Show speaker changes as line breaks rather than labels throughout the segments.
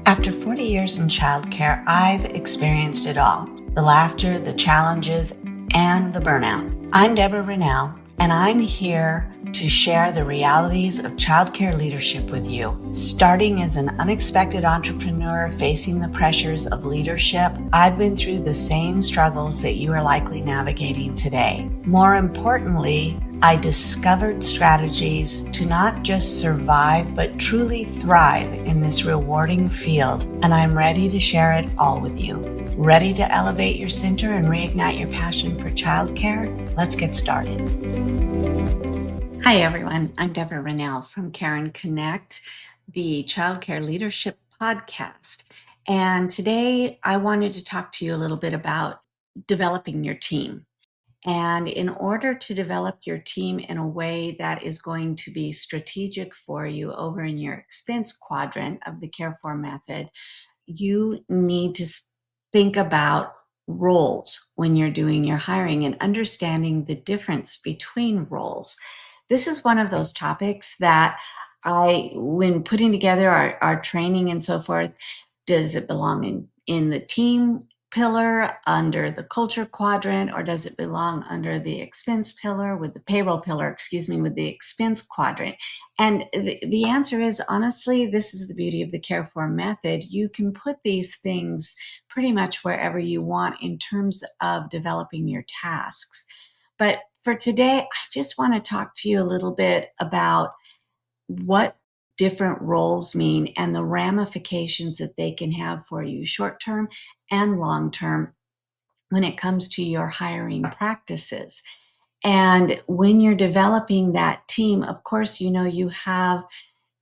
After 40 years in childcare, I've experienced it all. The laughter, the challenges, and the burnout. I'm Debra Rinell, and I'm here to share the realities of childcare leadership with you. Starting as an unexpected entrepreneur facing the pressures of leadership, I've been through the same struggles that you are likely navigating today. More importantly, I discovered strategies to not just survive, but truly thrive in this rewarding field, and I'm ready to share it all with you. Ready to elevate your center and reignite your passion for childcare? Let's get started. Hi, everyone. I'm Debra Rinell from Care and Connect, the Childcare Leadership Podcast. And today I wanted to talk to you a little bit about developing your team. And in order to develop your team in a way that is going to be strategic for you over in your expense quadrant of the Care for method, you need to think about roles when you're doing your hiring and understanding the difference between roles. This is one of those topics that when putting together our training and so forth, does it belong in the team pillar under the culture quadrant, or does it belong under the expense pillar with the payroll pillar, with the expense quadrant? And the answer is, honestly, this is the beauty of the Care for method. You can put these things pretty much wherever you want in terms of developing your tasks. But for today, I just want to talk to you a little bit about what different roles mean and the ramifications that they can have for you short-term and long-term when it comes to your hiring practices. And when you're developing that team, of course, you have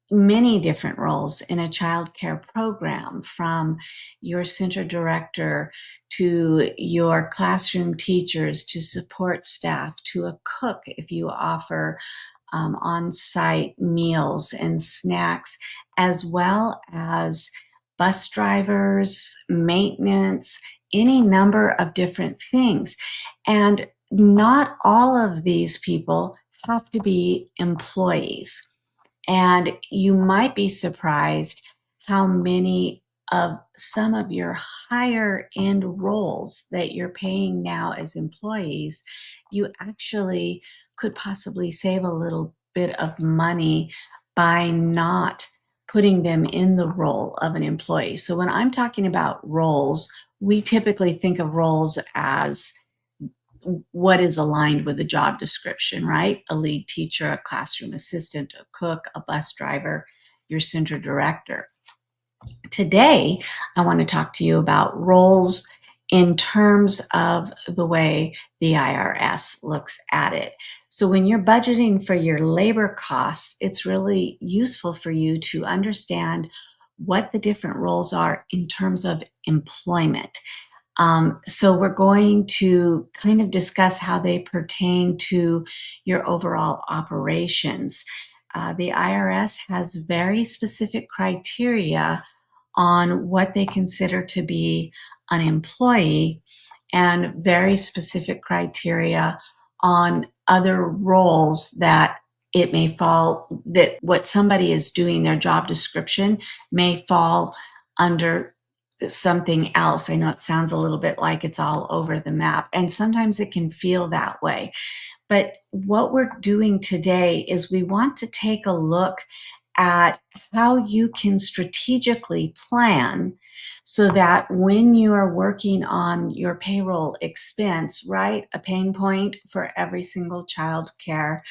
many different roles in a childcare program, from your center director to your classroom teachers to support staff to a cook if you offer on-site meals and snacks, as well as bus drivers, maintenance, any number of different things. And not all of these people have to be employees. And you might be surprised how many of some of your higher end roles that you're paying now as employees, you actually could possibly save a little bit of money by not putting them in the role of an employee. So when I'm talking about roles, we typically think of roles as what is aligned with the job description, right? A lead teacher, a classroom assistant, a cook, a bus driver, your center director. Today, I want to talk to you about roles in terms of the way the IRS looks at it. So when you're budgeting for your labor costs, it's really useful for you to understand what the different roles are in terms of employment. So we're going to kind of discuss how they pertain to your overall operations. The IRS has very specific criteria on what they consider to be an employee, and very specific criteria on other roles that it may fall, that what somebody is doing, their job description may fall under something else. I know it sounds a little bit like it's all over the map, and sometimes it can feel that way. But what we're doing today is we want to take a look at how you can strategically plan so that when you are working on your payroll expense, right, a pain point for every single child care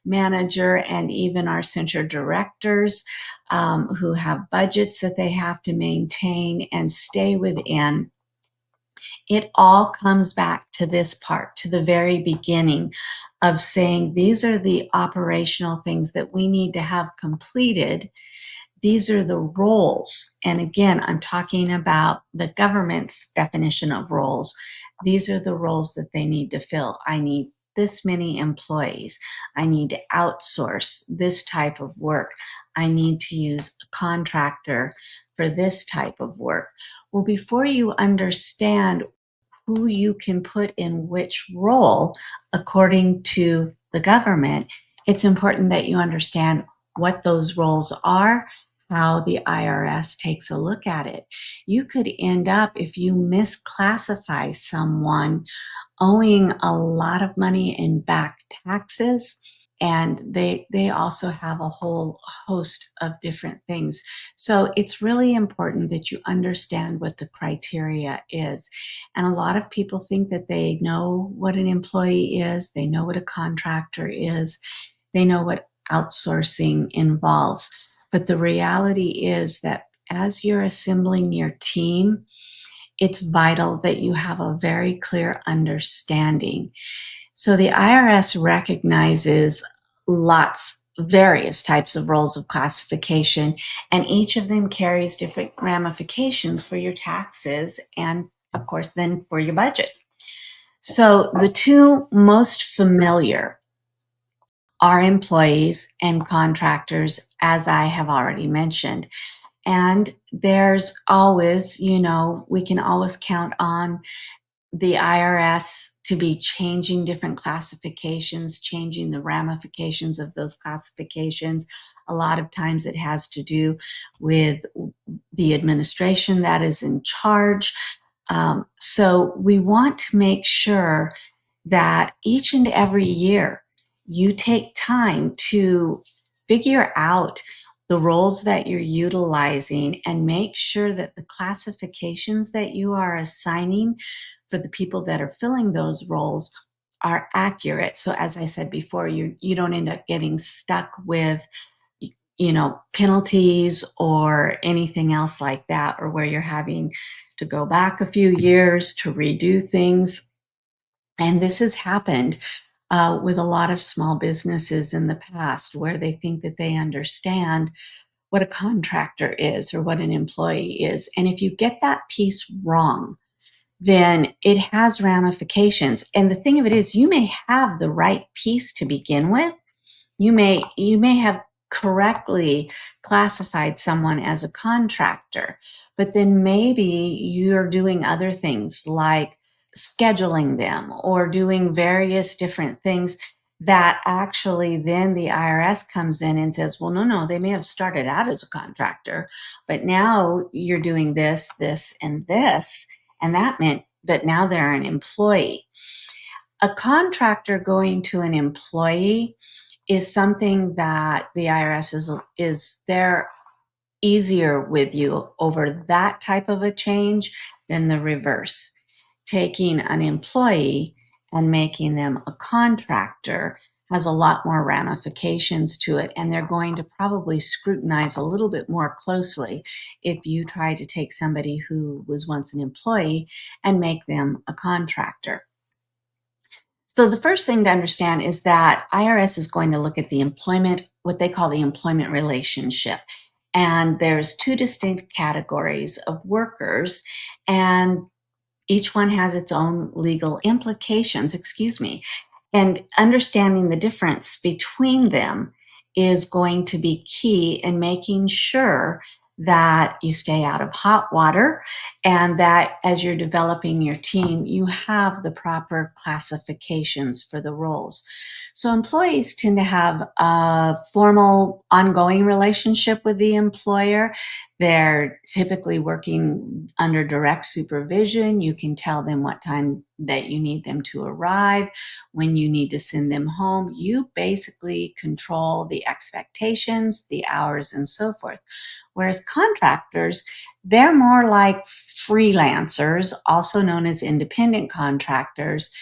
manager and even our center directors who have budgets that they have to maintain and stay within. It all comes back to this part, to the very beginning of saying, these are the operational things that we need to have completed. These are the roles. And again, I'm talking about the government's definition of roles. These are the roles that they need to fill. I need this many employees. I need to outsource this type of work. I need to use a contractor for this type of work. Well, before you understand who you can put in which role according to the government, it's important that you understand what those roles are, how the IRS takes a look at it. You could end up, if you misclassify someone, owing a lot of money in back taxes. And they also have a whole host of different things. So it's really important that you understand what the criteria is. And a lot of people think that they know what an employee is, they know what a contractor is, they know what outsourcing involves. But the reality is that as you're assembling your team, it's vital that you have a very clear understanding. So the IRS recognizes various types of roles of classification, and each of them carries different ramifications for your taxes and, of course, then for your budget. So the two most familiar are employees and contractors, as I have already mentioned. And there's always, we can always count on the IRS to be changing different classifications, changing the ramifications of those classifications. A lot of times it has to do with the administration that is in charge. So we want to make sure that each and every year you take time to figure out the roles that you're utilizing and make sure that the classifications that you are assigning for the people that are filling those roles are accurate. So as I said before, you don't end up getting stuck with penalties or anything else like that, or where you're having to go back a few years to redo things. And this has happened with a lot of small businesses in the past, where they think that they understand what a contractor is or what an employee is. And if you get that piece wrong, then it has ramifications. And the thing of it is, you may have the right piece to begin with. You may have correctly classified someone as a contractor, but then maybe you're doing other things like scheduling them or doing various different things that actually then the IRS comes in and says, well, no, they may have started out as a contractor, but now you're doing this, this, and this. And that meant that now they're an employee. A contractor going to an employee is something that the IRS is there easier with you over that type of a change than the reverse. Taking an employee and making them a contractor has a lot more ramifications to it, and they're going to probably scrutinize a little bit more closely if you try to take somebody who was once an employee and make them a contractor. So the first thing to understand is that IRS is going to look at the employment, what they call the employment relationship. And there's two distinct categories of workers, and each one has its own legal implications, and understanding the difference between them is going to be key in making sure that you stay out of hot water, and that as you're developing your team, you have the proper classifications for the roles. So employees tend to have a formal, ongoing relationship with the employer. They're typically working under direct supervision. You can tell them what time that you need them to arrive, when you need to send them home. You basically control the expectations, the hours, and so forth. Whereas contractors, they're more like freelancers, also known as independent contractors.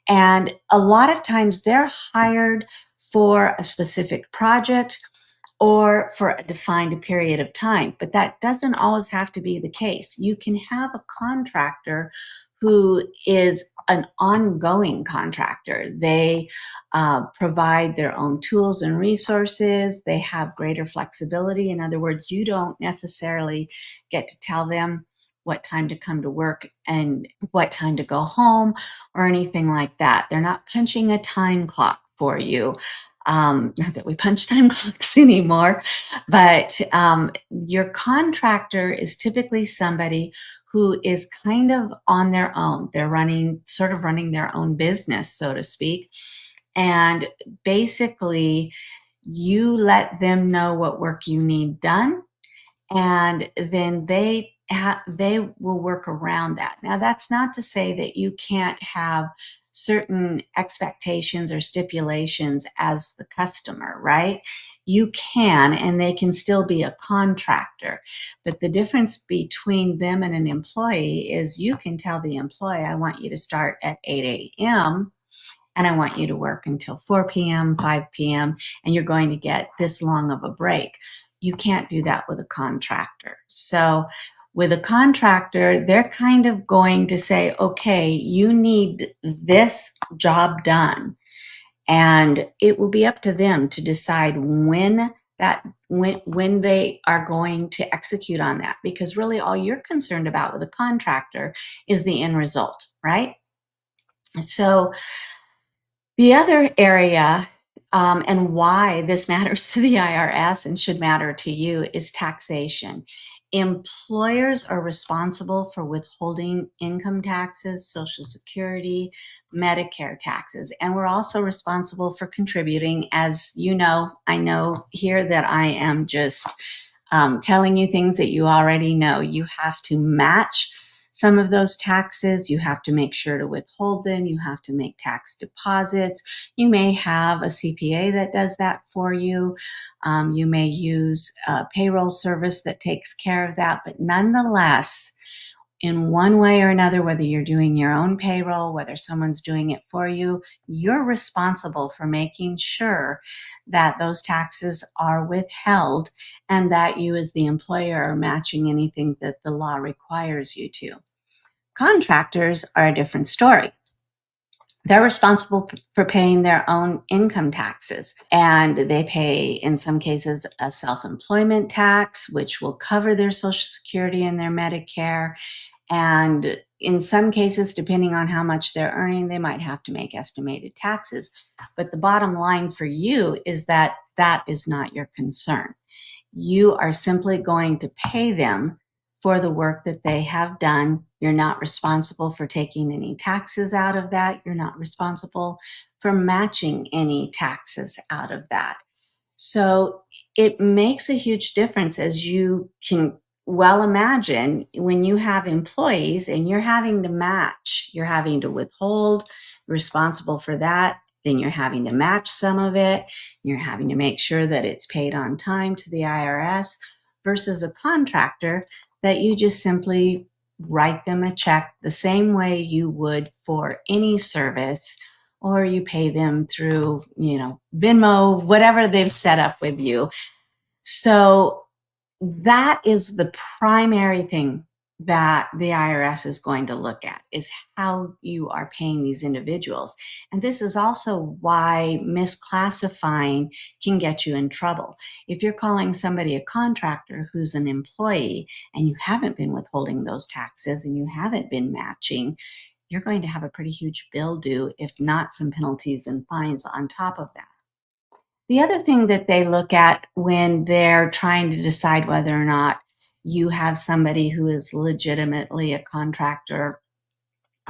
And a lot of times they're hired for a specific project or for a defined period of time. But that doesn't always have to be the case. You can have a contractor who is an ongoing contractor. They provide their own tools and resources. They have greater flexibility. In other words, you don't necessarily get to tell them what time to come to work and what time to go home or anything like that. They're not punching a time clock for you. Not that we punch time clocks anymore, but your contractor is typically somebody who is kind of on their own. They're running their own business, so to speak. And basically, you let them know what work you need done, and then they will work around that. Now, that's not to say that you can't have certain expectations or stipulations as the customer, right? You can, and they can still be a contractor. But the difference between them and an employee is you can tell the employee, I want you to start at 8 a.m. and I want you to work until 4 p.m., 5 p.m., and you're going to get this long of a break. You can't do that with a contractor. So with a contractor, they're kind of going to say, okay, you need this job done. And it will be up to them to decide when they are going to execute on that, because really all you're concerned about with a contractor is the end result, right? So the other area, and why this matters to the IRS and should matter to you, is taxation. Employers are responsible for withholding income taxes, Social Security, Medicare taxes, and we're also responsible for contributing. As you know, I know here that I am just telling you things that you already know. You have to match some of those taxes. You have to make sure to withhold them. You have to make tax deposits. You may have a CPA that does that for you. You may use a payroll service that takes care of that. But nonetheless, in one way or another, whether you're doing your own payroll, whether someone's doing it for you, you're responsible for making sure that those taxes are withheld and that you as the employer are matching anything that the law requires you to. Contractors are a different story. They're responsible for paying their own income taxes, and they pay, in some cases, a self-employment tax, which will cover their Social Security and their Medicare. And in some cases, depending on how much they're earning, they might have to make estimated taxes. But the bottom line for you is that that is not your concern. You are simply going to pay them for the work that they have done. You're not responsible for taking any taxes out of that. You're not responsible for matching any taxes out of that. So it makes a huge difference, as you can well imagine, when you have employees and you're having to match, you're having to withhold, responsible for that, then you're having to match some of it, you're having to make sure that it's paid on time to the IRS, versus a contractor that you just simply write them a check the same way you would for any service, or you pay them through, Venmo, whatever they've set up with you. So that is the primary thing that the IRS is going to look at, is how you are paying these individuals. And this is also why misclassifying can get you in trouble. If you're calling somebody a contractor who's an employee and you haven't been withholding those taxes and you haven't been matching, you're going to have a pretty huge bill due, if not some penalties and fines on top of that. The other thing that they look at when they're trying to decide whether or not you have somebody who is legitimately a contractor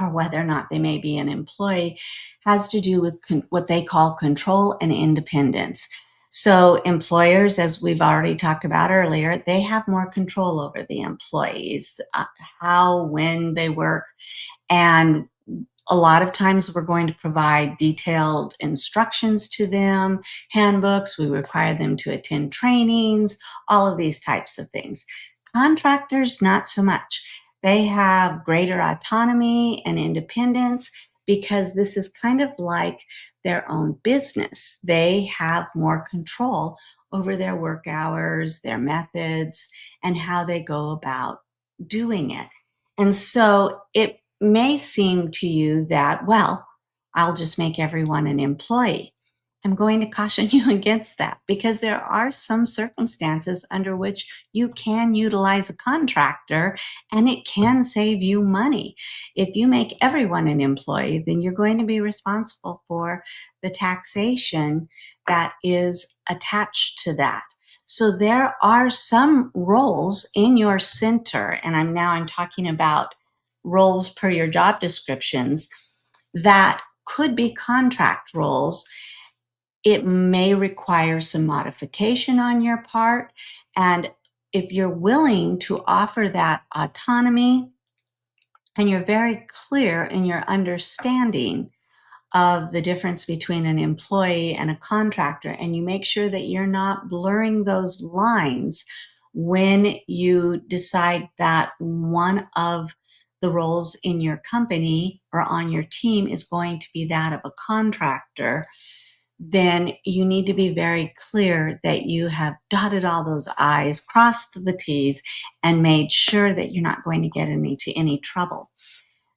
or whether or not they may be an employee has to do with what they call control and independence. So employers, as we've already talked about earlier, they have more control over the employees, how, when they work. And a lot of times we're going to provide detailed instructions to them, handbooks, we require them to attend trainings, all of these types of things. Contractors, not so much. They have greater autonomy and independence because this is kind of like their own business. They have more control over their work hours, their methods, and how they go about doing it. And so it may seem to you that, well, I'll just make everyone an employee. I'm going to caution you against that, because there are some circumstances under which you can utilize a contractor and it can save you money. If you make everyone an employee, then you're going to be responsible for the taxation that is attached to that. So there are some roles in your center, and I'm talking about roles per your job descriptions, that could be contract roles. It may require some modification on your part, and if you're willing to offer that autonomy and you're very clear in your understanding of the difference between an employee and a contractor, and you make sure that you're not blurring those lines when you decide that one of the roles in your company or on your team is going to be that of a contractor, then you need to be very clear that you have dotted all those I's, crossed the T's, and made sure that you're not going to get into any trouble.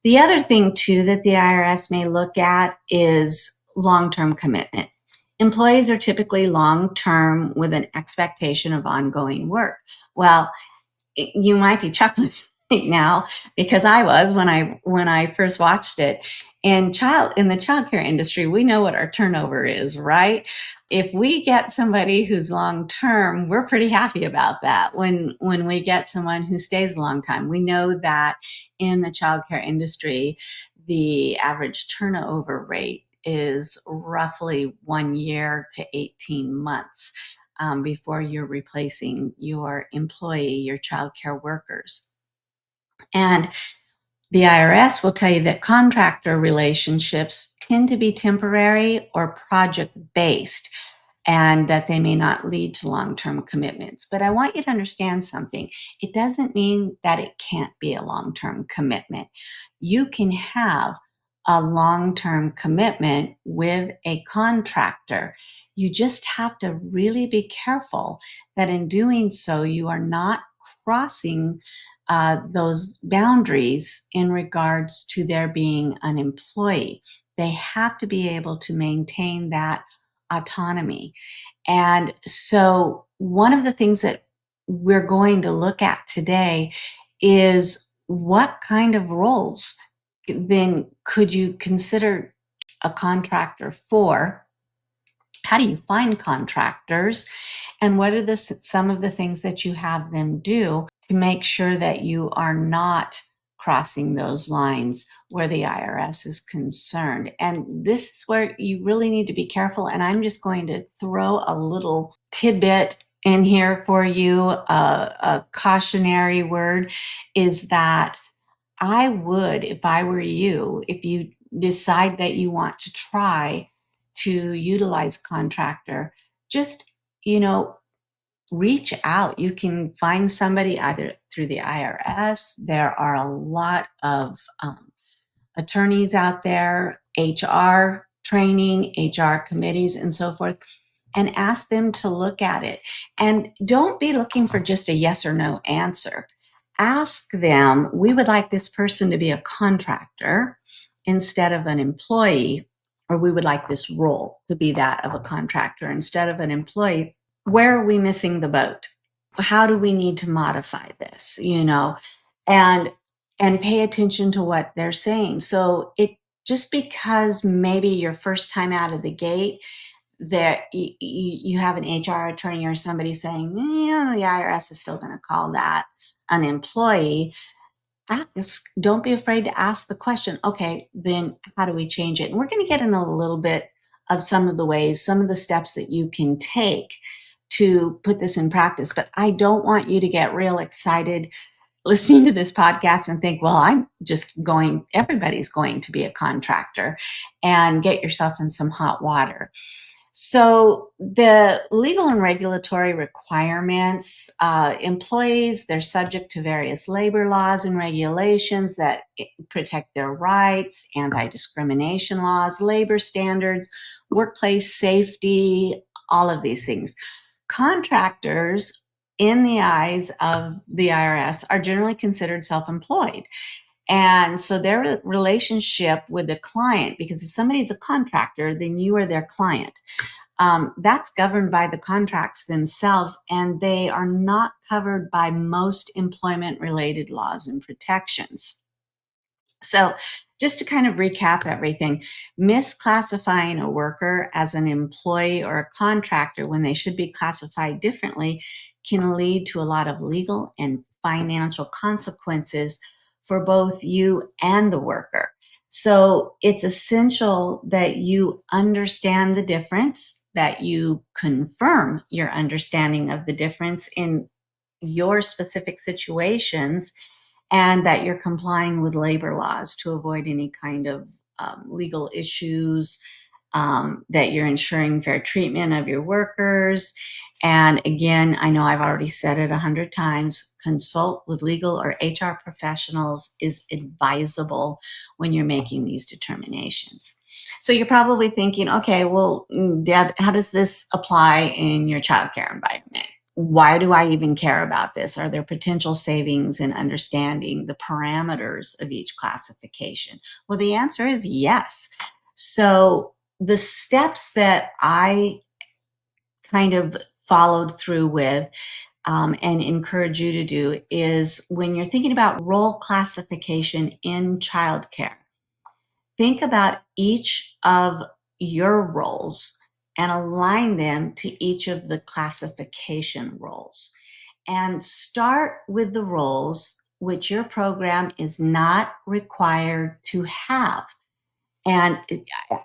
The other thing, too, that the IRS may look at is long-term commitment. Employees are typically long-term with an expectation of ongoing work. Well, you might be chuckling right now because I was when I first watched it. In the childcare industry, we know what our turnover is, right? If we get somebody who's long term, we're pretty happy about that. When we get someone who stays a long time, we know that in the childcare industry, the average turnover rate is roughly 1 year to 18 months. Before you're replacing your employee, your childcare workers. And the IRS will tell you that contractor relationships tend to be temporary or project based, and that they may not lead to long-term commitments. But I want you to understand something. It doesn't mean that it can't be a long-term commitment. You can have a long-term commitment with a contractor. You just have to really be careful that in doing so, you are not crossing those boundaries in regards to their being an employee. They have to be able to maintain that autonomy. And so, one of the things that we're going to look at today is what kind of roles then could you consider a contractor for? How do you find contractors? And what are some of the things that you have them do to make sure that you are not crossing those lines where the IRS is concerned? And this is where you really need to be careful. And I'm just going to throw a little tidbit in here for you. A cautionary word is that I would, if I were you, if you decide that you want to try to utilize contractor, just, reach out. You can find somebody either through the IRS. There are a lot of attorneys out there, HR training, HR committees, and so forth, and ask them to look at it. And don't be looking for just a yes or no answer. Ask them, we would like this person to be a contractor instead of an employee, or we would like this role to be that of a contractor instead of an employee. Where are we missing the boat? How do we need to modify this? And pay attention to what they're saying. So it just because maybe your first time out of the gate, there you have an HR attorney or somebody saying, yeah, the IRS is still going to call that an employee. Don't be afraid to ask the question. Okay, then how do we change it? And we're going to get into a little bit of some of the ways, some of the steps that you can take to put this in practice. But I don't want you to get real excited listening to this podcast and think, well, everybody's going to be a contractor, and get yourself in some hot water. So the legal and regulatory requirements, employees, they're subject to various labor laws and regulations that protect their rights, anti-discrimination laws, labor standards, workplace safety, all of these things. Contractors, in the eyes of the IRS, are generally considered self-employed. And so their relationship with the client, because if somebody's a contractor, then you are their client. That's governed by the contracts themselves, and they are not covered by most employment-related laws and protections. So just to kind of recap everything, misclassifying a worker as an employee or a contractor when they should be classified differently can lead to a lot of legal and financial consequences for both you and the worker. So it's essential that you understand the difference, that you confirm your understanding of the difference in your specific situations, and that you're complying with labor laws to avoid any kind of legal issues, that you're ensuring fair treatment of your workers. And again, I know I've already said it 100 times, consult with legal or HR professionals is advisable when you're making these determinations. So you're probably thinking, okay, well, Deb, how does this apply in your childcare environment? Why do I even care about this? Are there potential savings in understanding the parameters of each classification? Well, the answer is yes. So the steps that I kind of followed through with and encourage you to do is when you're thinking about role classification in childcare, think about each of your roles and align them to each of the classification roles. And start with the roles which your program is not required to have. And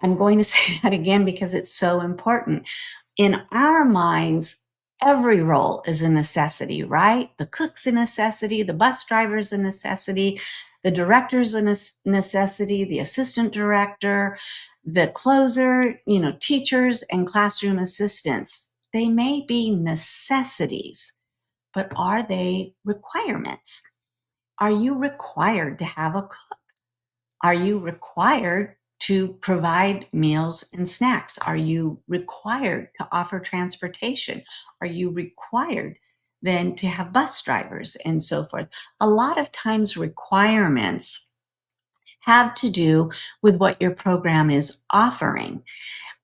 I'm going to say that again because it's so important. In our minds, every role is a necessity, right? The cook's a necessity, the bus driver's a necessity, the director's a necessity, the assistant director, the closer, teachers and classroom assistants. They may be necessities, but are they requirements? Are you required to have a cook? Are you required to provide meals and snacks? Are you required to offer transportation? Are you required then to have bus drivers and so forth? A lot of times requirements have to do with what your program is offering,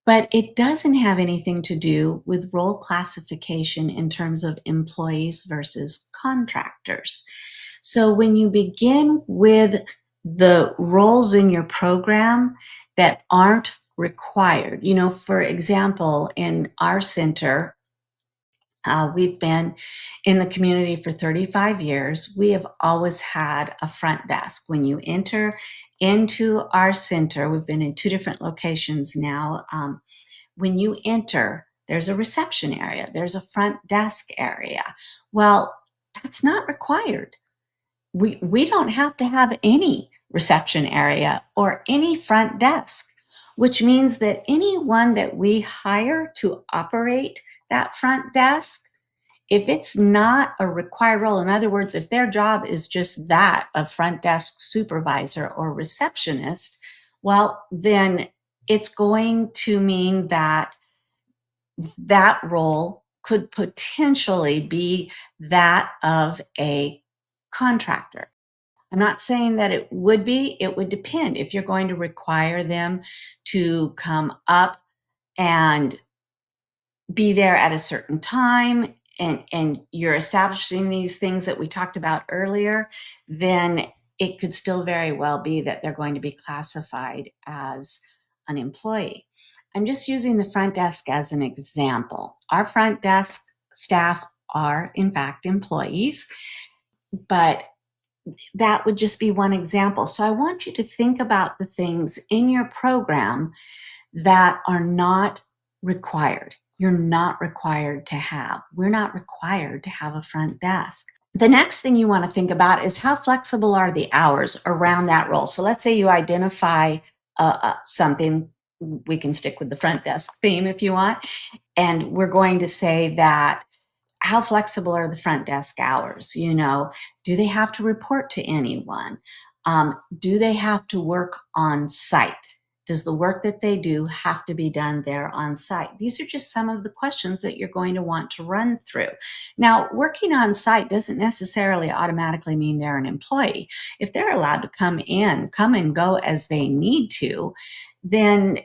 but it doesn't have anything to do with role classification in terms of employees versus contractors. So when you begin with the roles in your program that aren't required, for example, in our center, we've been in the community for 35 years. We have always had a front desk. When you enter into our center, we've been in 2 different locations now. When you enter, there's a reception area, there's a front desk area. Well, that's not required. We don't have to have any reception area or any front desk, which means that anyone that we hire to operate that front desk, if it's not a required role, in other words, if their job is just that of front desk supervisor or receptionist, well, then it's going to mean that that role could potentially be that of a contractor. I'm not saying that it would be, it would depend. If you're going to require them to come up and be there at a certain time, and you're establishing these things that we talked about earlier, then it could still very well be that they're going to be classified as an employee. I'm just using the front desk as an example. Our front desk staff are, in fact, employees, but that would just be one example. So I want you to think about the things in your program that are not required. You're not required to have. We're not required to have a front desk. The next thing you want to think about is how flexible are the hours around that role. So let's say you identify something. We can stick with the front desk theme if you want. And we're going to say that how flexible are the front desk hours? Do they have to report to anyone? Do they have to work on site? Does the work that they do have to be done there on site? These are just some of the questions that you're going to want to run through. Now, working on site doesn't necessarily automatically mean they're an employee. If they're allowed to come and go as they need to, then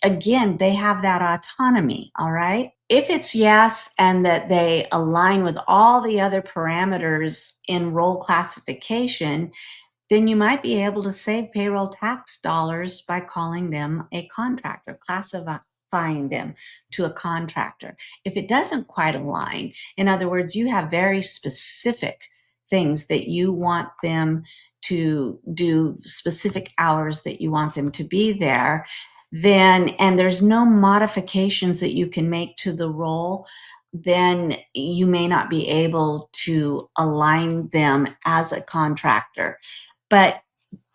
again, they have that autonomy, all right? If it's yes, and that they align with all the other parameters in role classification, then you might be able to save payroll tax dollars by calling them a contractor, classifying them to a contractor. If it doesn't quite align, in other words, you have very specific things that you want them to do, specific hours that you want them to be there, then, and there's no modifications that you can make to the role, then you may not be able to align them as a contractor. But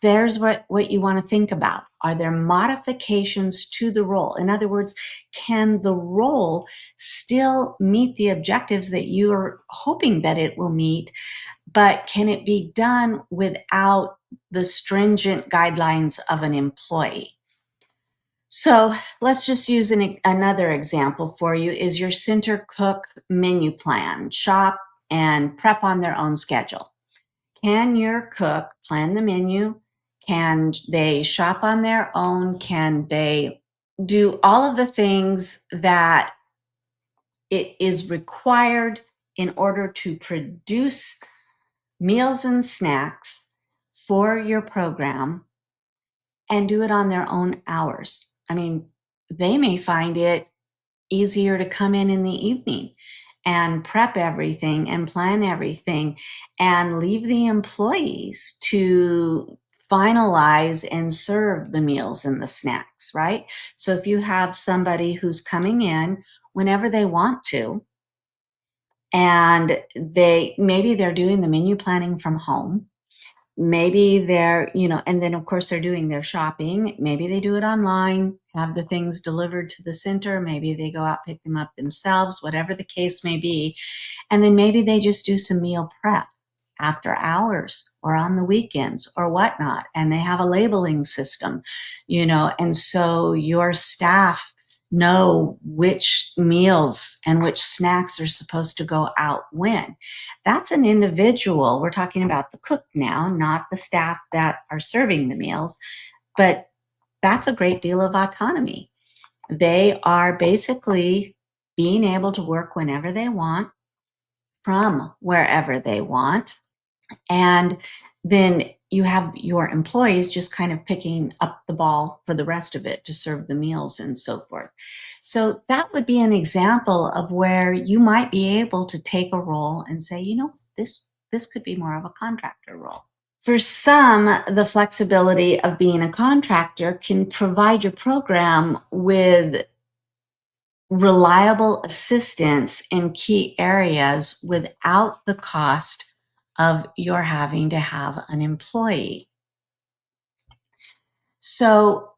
there's what you want to think about. Are there modifications to the role? In other words, can the role still meet the objectives that you are hoping that it will meet, but can it be done without the stringent guidelines of an employee? So let's just use another example for you is your center cook menu plan, shop and prep on their own schedule. Can your cook plan the menu? Can they shop on their own? Can they do all of the things that it is required in order to produce meals and snacks for your program and do it on their own hours? I mean, they may find it easier to come in the evening and prep everything and plan everything and leave the employees to finalize and serve the meals and the snacks, right? So if you have somebody who's coming in whenever they want to, and maybe they're doing the menu planning from home, maybe they're, and then of course they're doing their shopping. Maybe they do it online, have the things delivered to the center. Maybe they go out, pick them up themselves, whatever the case may be. And then maybe they just do some meal prep after hours or on the weekends or whatnot. And they have a labeling system, and so your staff know which meals and which snacks are supposed to go out when. That's an individual. We're talking about the cook now, not the staff that are serving the meals, but that's a great deal of autonomy. They are basically being able to work whenever they want from wherever they want. And then you have your employees just kind of picking up the ball for the rest of it to serve the meals and so forth. So that would be an example of where you might be able to take a role and say, this could be more of a contractor role. For some, the flexibility of being a contractor can provide your program with reliable assistance in key areas without the cost of your having to have an employee. So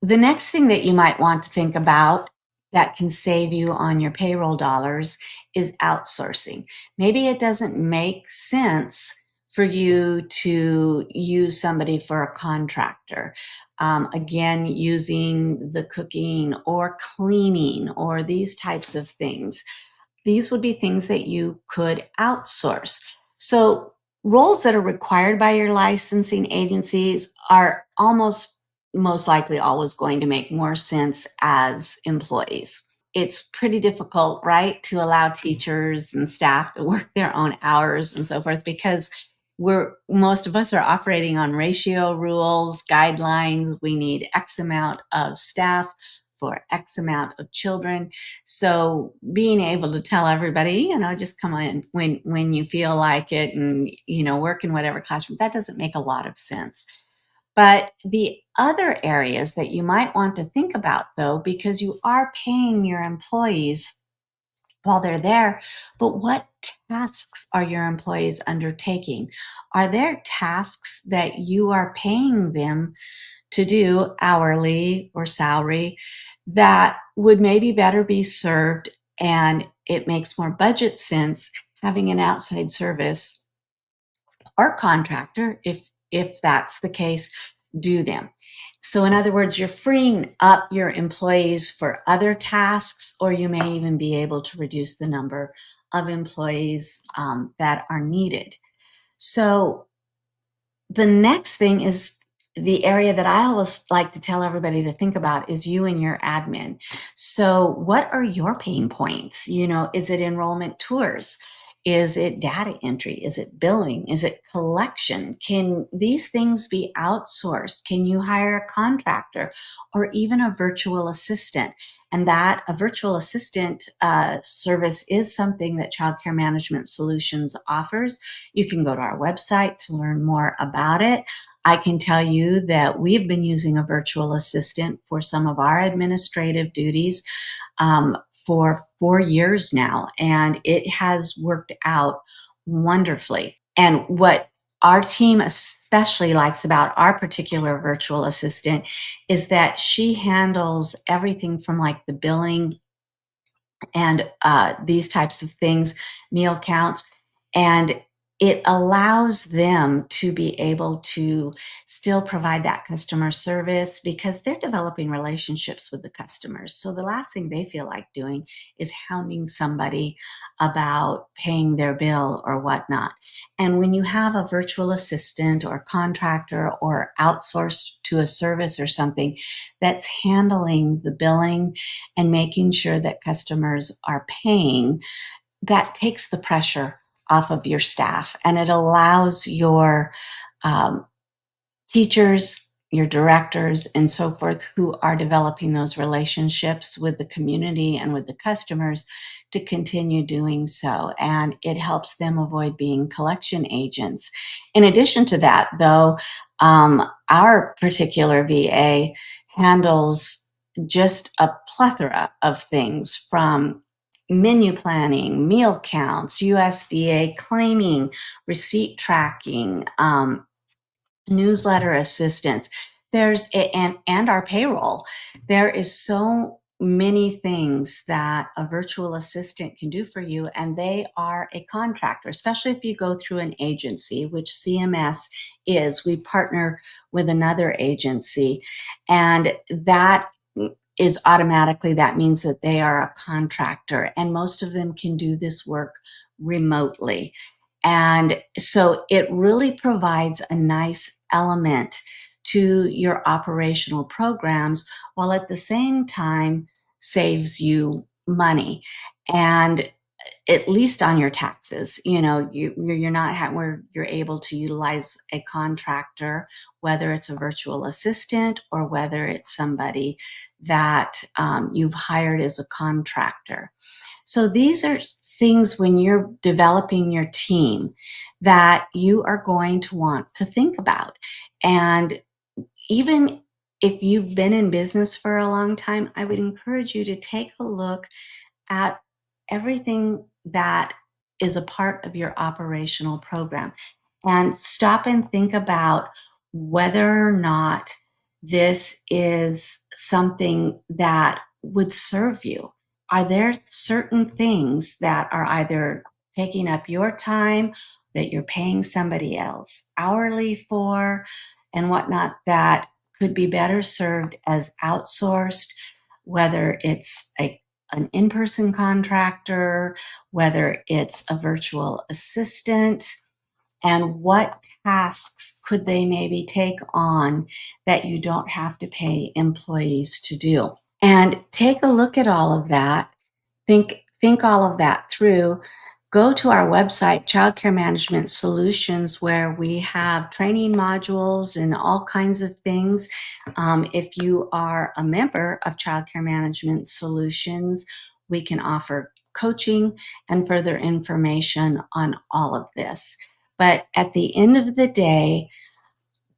the next thing that you might want to think about that can save you on your payroll dollars is outsourcing. Maybe it doesn't make sense for you to use somebody for a contractor. Again, using the cooking or cleaning or these types of things. These would be things that you could outsource. So roles that are required by your licensing agencies are almost most likely always going to make more sense as employees. It's pretty difficult, right, to allow teachers and staff to work their own hours and so forth, because most of us are operating on ratio rules, guidelines. We need X amount of staff for X amount of children. So being able to tell everybody, just come in when you feel like it and, work in whatever classroom, that doesn't make a lot of sense. But the other areas that you might want to think about, though, because you are paying your employees while they're there, but what tasks are your employees undertaking? Are there tasks that you are paying them to do hourly or salary that would maybe better be served, and it makes more budget sense having an outside service or contractor, if that's the case, do them? So in other words, you're freeing up your employees for other tasks, or you may even be able to reduce the number of employees that are needed. So the next thing is the area that I always like to tell everybody to think about is you and your admin. So what are your pain points? Is it enrollment tours? Is it data entry? Is it billing? Is it collection? Can these things be outsourced? Can you hire a contractor or even a virtual assistant? And that a virtual assistant service is something that Childcare Management Solutions offers. You can go to our website to learn more about it. I can tell you that we've been using a virtual assistant for some of our administrative duties for 4 years now, and it has worked out wonderfully. And what our team especially likes about our particular virtual assistant is that she handles everything from like the billing and these types of things, meal counts, and it allows them to be able to still provide that customer service because they're developing relationships with the customers. So the last thing they feel like doing is hounding somebody about paying their bill or whatnot. And when you have a virtual assistant or contractor or outsourced to a service or something that's handling the billing and making sure that customers are paying, that takes the pressure off of your staff, and it allows your teachers, your directors, and so forth who are developing those relationships with the community and with the customers to continue doing so. And it helps them avoid being collection agents. In addition to that, though, our particular VA handles just a plethora of things from menu planning, meal counts, USDA claiming, receipt tracking, newsletter assistance. And our payroll. There is so many things that a virtual assistant can do for you, and they are a contractor, especially if you go through an agency, which CMS is. We partner with another agency, and that is automatically, that means that they are a contractor, and most of them can do this work remotely. And so it really provides a nice element to your operational programs, while at the same time saves you money. And at least on your taxes, you're not where you're able to utilize a contractor, whether it's a virtual assistant or whether it's somebody that you've hired as a contractor. So these are things when you're developing your team that you are going to want to think about. And even if you've been in business for a long time, I would encourage you to take a look at everything that is a part of your operational program and stop and think about whether or not this is something that would serve you. Are there certain things that are either taking up your time that you're paying somebody else hourly for and whatnot that could be better served as outsourced, whether it's an in-person contractor, whether it's a virtual assistant, and what tasks could they maybe take on that you don't have to pay employees to do? And take a look at all of that. Think all of that through. Go to our website, Childcare Management Solutions, where we have training modules and all kinds of things. If you are a member of Childcare Management Solutions, we can offer coaching and further information on all of this. But at the end of the day,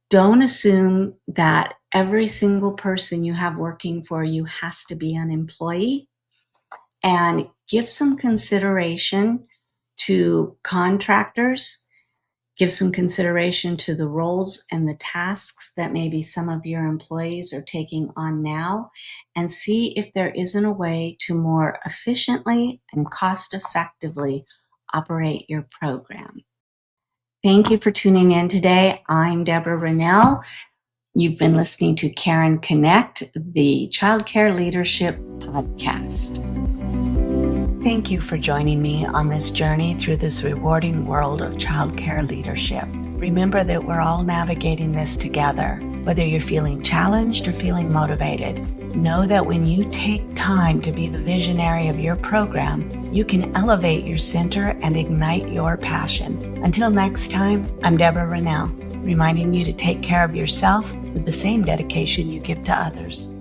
don't assume that every single person you have working for you has to be an employee, and give some consideration to contractors, give some consideration to the roles and the tasks that maybe some of your employees are taking on now, and see if there isn't a way to more efficiently and cost effectively operate your program. Thank you for tuning in today. I'm Debra Rinell. You've been listening to Karen Connect, the Childcare Leadership Podcast. Thank you for joining me on this journey through this rewarding world of childcare leadership. Remember that we're all navigating this together. Whether you're feeling challenged or feeling motivated, know that when you take time to be the visionary of your program, you can elevate your center and ignite your passion. Until next time, I'm Debra Rinell, reminding you to take care of yourself with the same dedication you give to others.